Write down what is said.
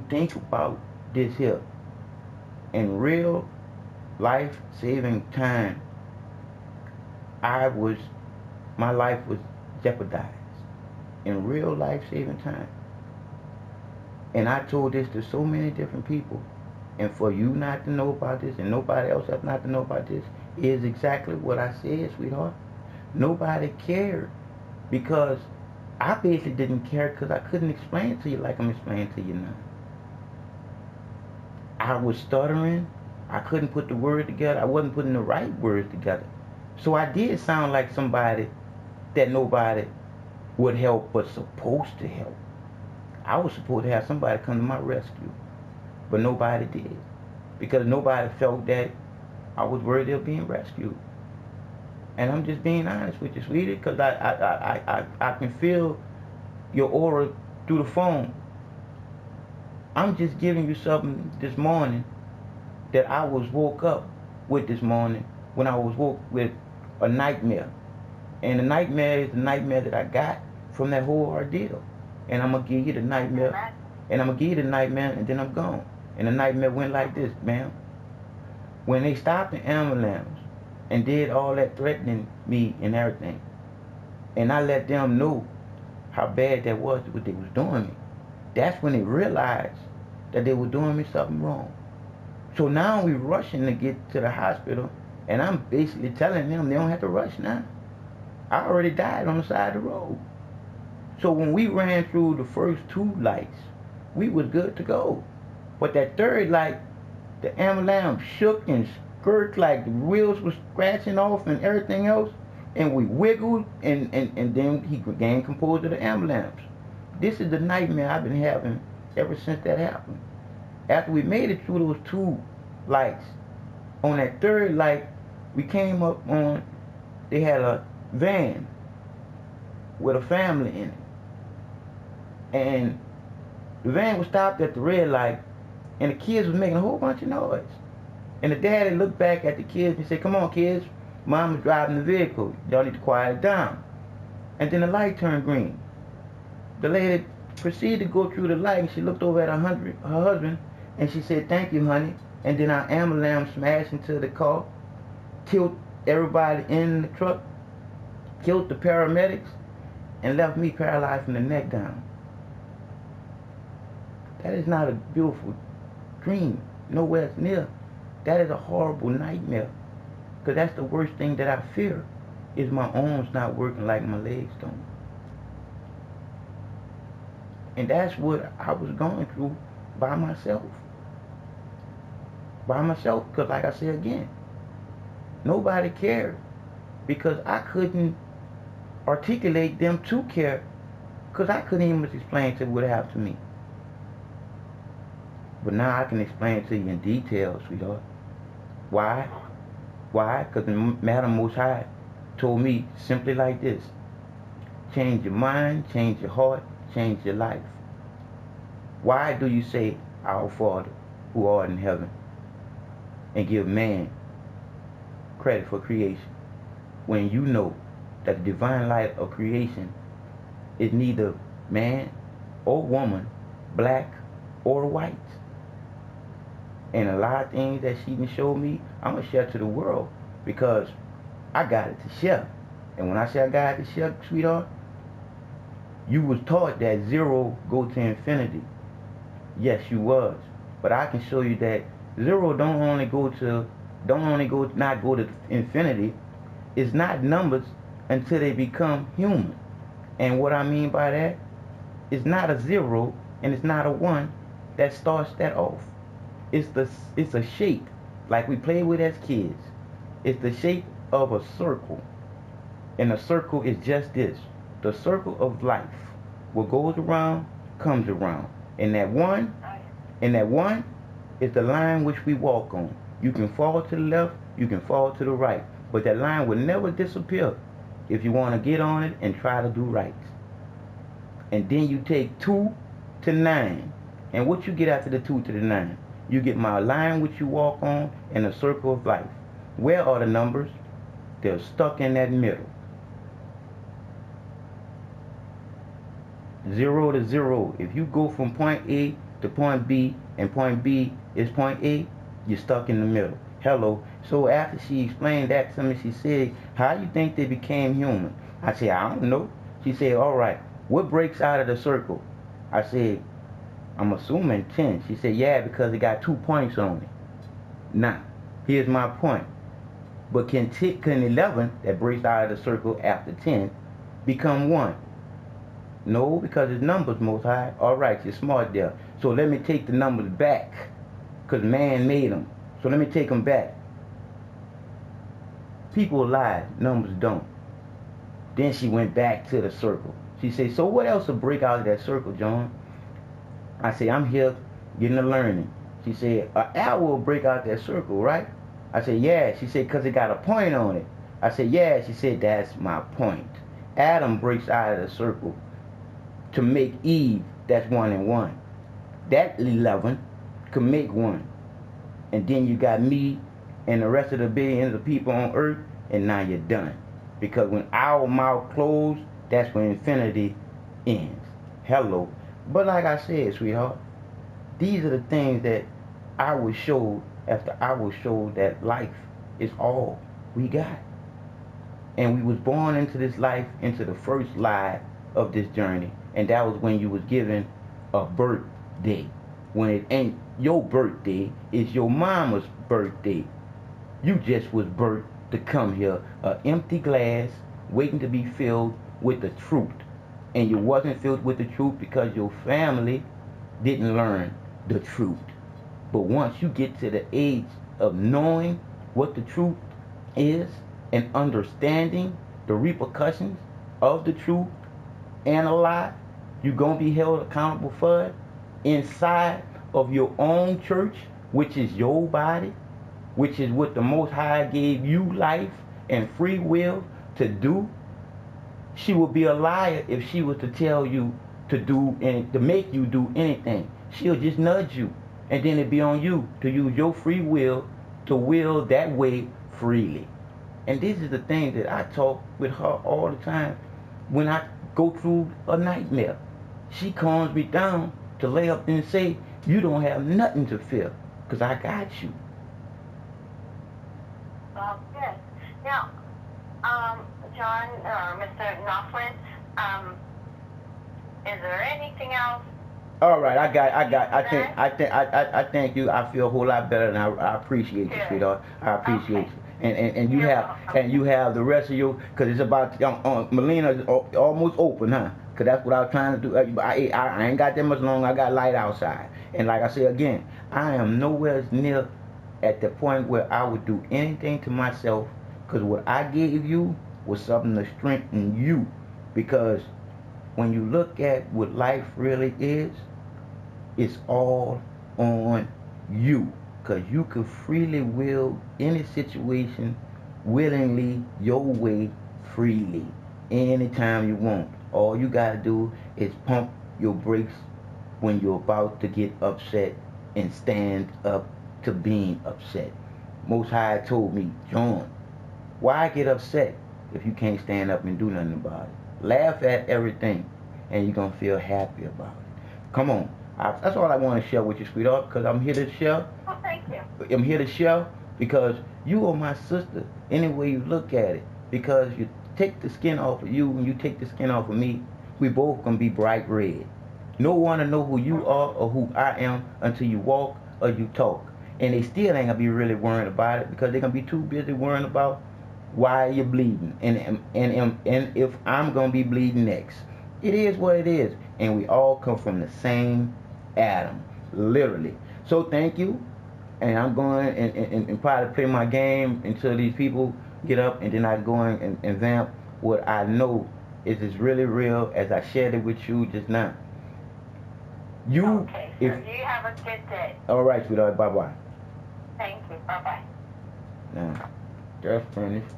think about this here, in real life saving time, I was, my life was jeopardized. In real life saving time. And I told this to so many different people. And for you not to know about this and nobody else not to know about this is exactly what I said, sweetheart. Nobody cared because I basically didn't care because I couldn't explain it to you like I'm explaining to you now. I was stuttering. I couldn't put the word together. I wasn't putting the right words together. So I did sound like somebody that nobody would help but supposed to help. I was supposed to have somebody come to my rescue, but nobody did because nobody felt that I was worthy of being rescued. And I'm just being honest with you, sweetie, because I can feel your aura through the phone. I'm just giving you something this morning that I was woke up with this morning when I was woke with a nightmare. And the nightmare is the nightmare that I got from that whole ordeal. And I'm going to give you the nightmare. And I'm going to give you the nightmare and then I'm gone. And the nightmare went like this, ma'am. When they stopped the ambulance and did all that threatening me and everything, and I let them know how bad that was, what they was doing me, that's when they realized that they were doing me something wrong. So now we rushing to get to the hospital, and I'm basically telling them they don't have to rush now. I already died on the side of the road. So when we ran through the first two lights, we was good to go. But that third light, the ambulance shook and skirked like the wheels were scratching off and everything else. And we wiggled, and then he gained composure of the ambulance. This is the nightmare I've been having ever since that happened. After we made it through those two lights, on that third light, we came up on, they had a van with a family in it. And the van was stopped at the red light, and the kids was making a whole bunch of noise. And the daddy looked back at the kids and said, "Come on, kids, mama's driving the vehicle. Y'all need to quiet it down." And then the light turned green. The lady proceeded to go through the light, and she looked over at her husband, and she said, "Thank you, honey." And then our ambulance smashed into the car, killed everybody in the truck, killed the paramedics, and left me paralyzed from the neck down. That is not a beautiful dream, nowhere near. That is a horrible nightmare. Because that's the worst thing that I fear, is my arms not working like my legs don't. And that's what I was going through by myself. By myself, because like I said again, nobody cared. Because I couldn't articulate them to care, because I couldn't even explain to what happened to me. But now I can explain it to you in detail, sweetheart. Why? Why? Because the Madam Most High told me simply like this: change your mind, change your heart, change your life. Why do you say, "Our Father who art in heaven," and give man credit for creation, when you know that the divine light of creation is neither man or woman, black or white? And a lot of things that she even showed me, I'm going to share to the world because I got it to share. And when I say I got it to share, sweetheart, you was taught that zero go to infinity. Yes, you was. But I can show you that zero don't only go not go to infinity. It's not numbers until they become human. And what I mean by that, it's not a zero and it's not a one that starts that off. It's a shape like we played with as kids. It's the shape of a circle. And a circle is just this: the circle of life. What goes around comes around. And that one is the line which we walk on. You can fall to the left, you can fall to the right, but that line will never disappear if you want to get on it and try to do right. And then you take 2 to 9. And what you get after the 2 to the 9? You get my line which you walk on and the circle of life. Where are the numbers? They're stuck in that middle. 0 to 0. If you go from point A to point B and point B is point A, you're stuck in the middle. Hello. So after she explained that to me, she said, how do you think they became human? I said, I don't know. She said, all right, what breaks out of the circle? I said, I'm assuming 10. She said, yeah, because it got 2 points on it. Now, here's my point. But can 11, that breaks out of the circle after 10, become 1? No, because it's numbers, Most High. All right, you're smart there. So let me take the numbers back, because man made them. So let me take them back. People lie, numbers don't. Then she went back to the circle. She said, so what else will break out of that circle, John? I say, I'm here getting a learning. She said, an owl will break out that circle, right? I said, yeah. She said, because it got a point on it. I said, yeah. She said, that's my point. Adam breaks out of the circle to make Eve, that's 1 and 1. That 11 can make 1. And then you got me and the rest of the billions of people on earth, and now you're done. Because when our mouth closed, that's when infinity ends. Hello. But like I said, sweetheart, these are the things that I was showed after I was showed that life is all we got. And we was born into this life, into the first lie of this journey. And that was when you was given a birthday. When it ain't your birthday, it's your mama's birthday. You just was birthed to come here, an empty glass, waiting to be filled with the truth. And you wasn't filled with the truth because your family didn't learn the truth. But once you get to the age of knowing what the truth is and understanding the repercussions of the truth and a lie, you're going to be held accountable for it inside of your own church, which is your body, which is what the Most High gave you life and free will to do. She would be a liar if she was to tell you to do and to make you do anything. She'll just nudge you, and then it'd be on you to use your free will to will that way freely. And this is the thing that I talk with her all the time when I go through a nightmare. She calms me down to lay up and say, you don't have nothing to fear, because I got you. Well, good. Now, John, or Mr. Knopfler, is there anything else? All right, I thank you. I feel a whole lot better, and I appreciate you, sweetheart. I appreciate you. And you have the rest of you, because it's about Melina almost open, huh? Because that's what I was trying to do. I ain't got that much longer. I got light outside, and like I say again, I am nowhere near at the point where I would do anything to myself, because what I gave you was something to strengthen you. Because when you look at what life really is, it's all on you. Because you can freely will any situation willingly your way freely anytime you want. All you got to do is pump your brakes when you're about to get upset and stand up to being upset. Most High told me, John, why get upset if you can't stand up and do nothing about it? Laugh at everything and you're going to feel happy about it. Come on. That's all I want to share with you, sweetheart, because I'm here to share. Oh, thank you. I'm here to share because you are my sister any way you look at it. Because you take the skin off of you and you take the skin off of me, we both going to be bright red. No one to know who you are or who I am until you walk or you talk. And they still ain't going to be really worrying about it because they're going to be too busy worrying about why you're bleeding and if I'm going to be bleeding next. It is what it is. And we all come from the same Adam, literally. So thank you. And I'm going and probably play my game until these people get up, and then I go and vamp what I know is as really real as I shared it with you just now. Okay, so you have a good day. All right, sweetheart. Bye-bye. Thank you. Bye-bye. Now, just finished.